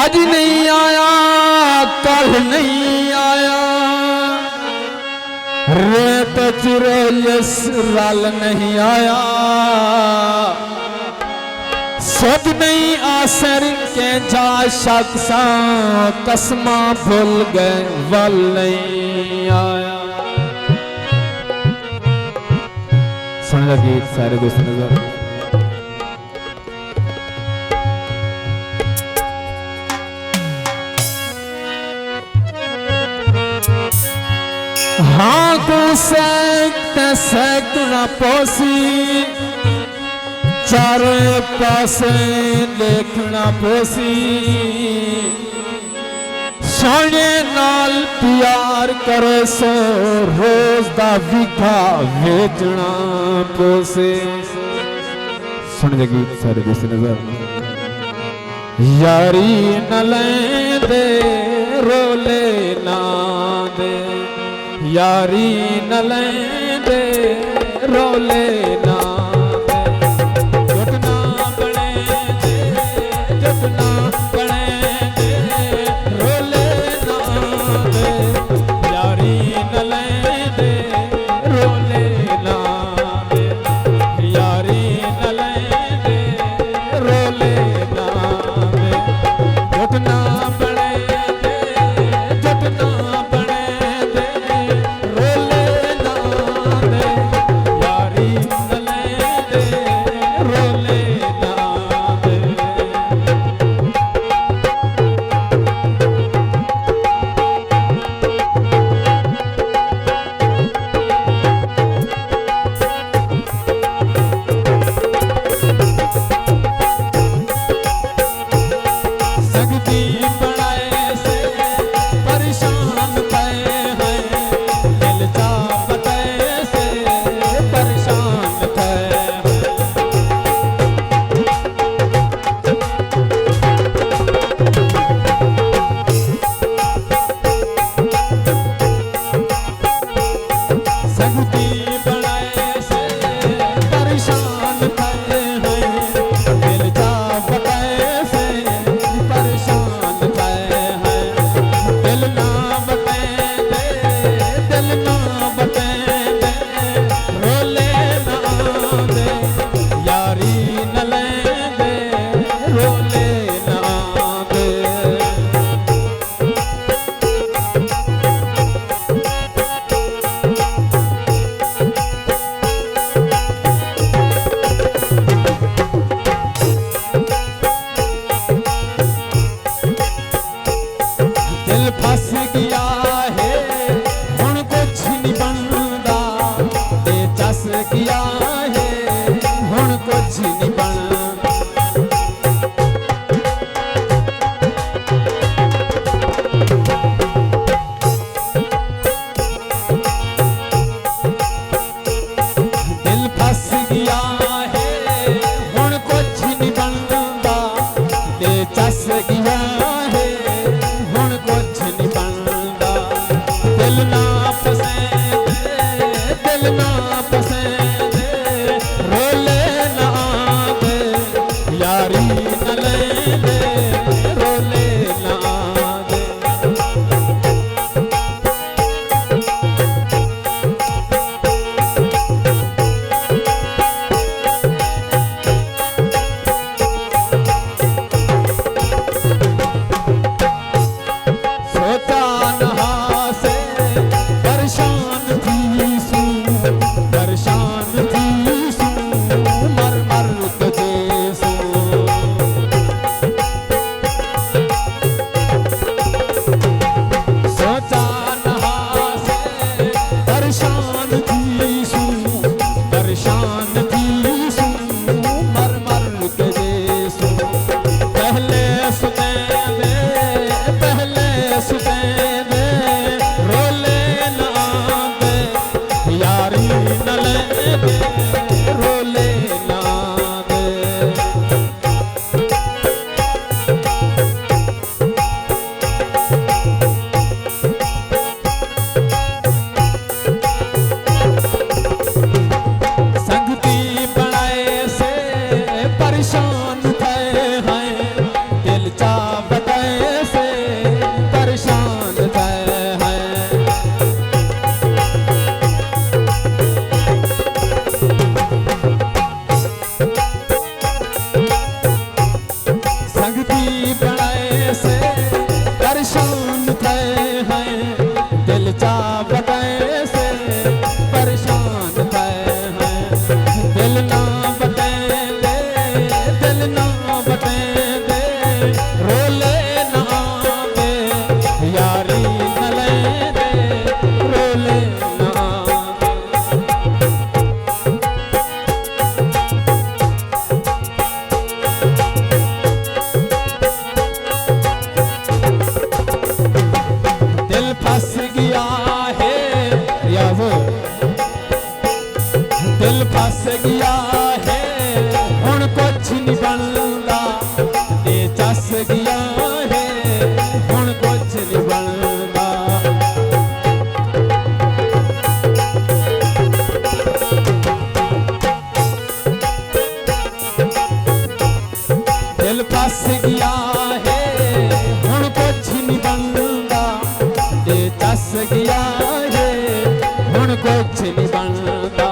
आज नहीं आया कल नहीं आया, रेत चिरयस रल नहीं आया। सद नहीं आसर के जा शख्सा, कसमा भूल गए वल नहीं आया। सुन लगी सारे दोस्त नजर। हाँ को सैकड़ा पोसी, चारे पासे देखना पोसी। सोने नाल प्यार करे सो, रोज दा विखा वेचना पोसे। सुन लगी सारे दोस्त नजर। यारी न लेंदे रोले ना दे, यारी न लेंदे रोले ना दे। जुटना बने दे, जुटना बने दे, रोले ना दे। यारी न लेंदे रोले ना दे, यारी न लेंदे रोले ना दे। जुटना बने दे, जुटना चा बटे से परेशान थे हैं दिल ना बटे दे दिल ना बटे दे रोले ना आवे यारी न ले दे रोले ना दिल फंस गया है यावो दिल फंस गया है हुण कुछ नहीं बनदा ये चस गया है हुण कुछ नहीं बनदा दिल फंस गया है हुण कुछ नहीं बनदा ये चस गया है हुण कुछ नहीं बनदा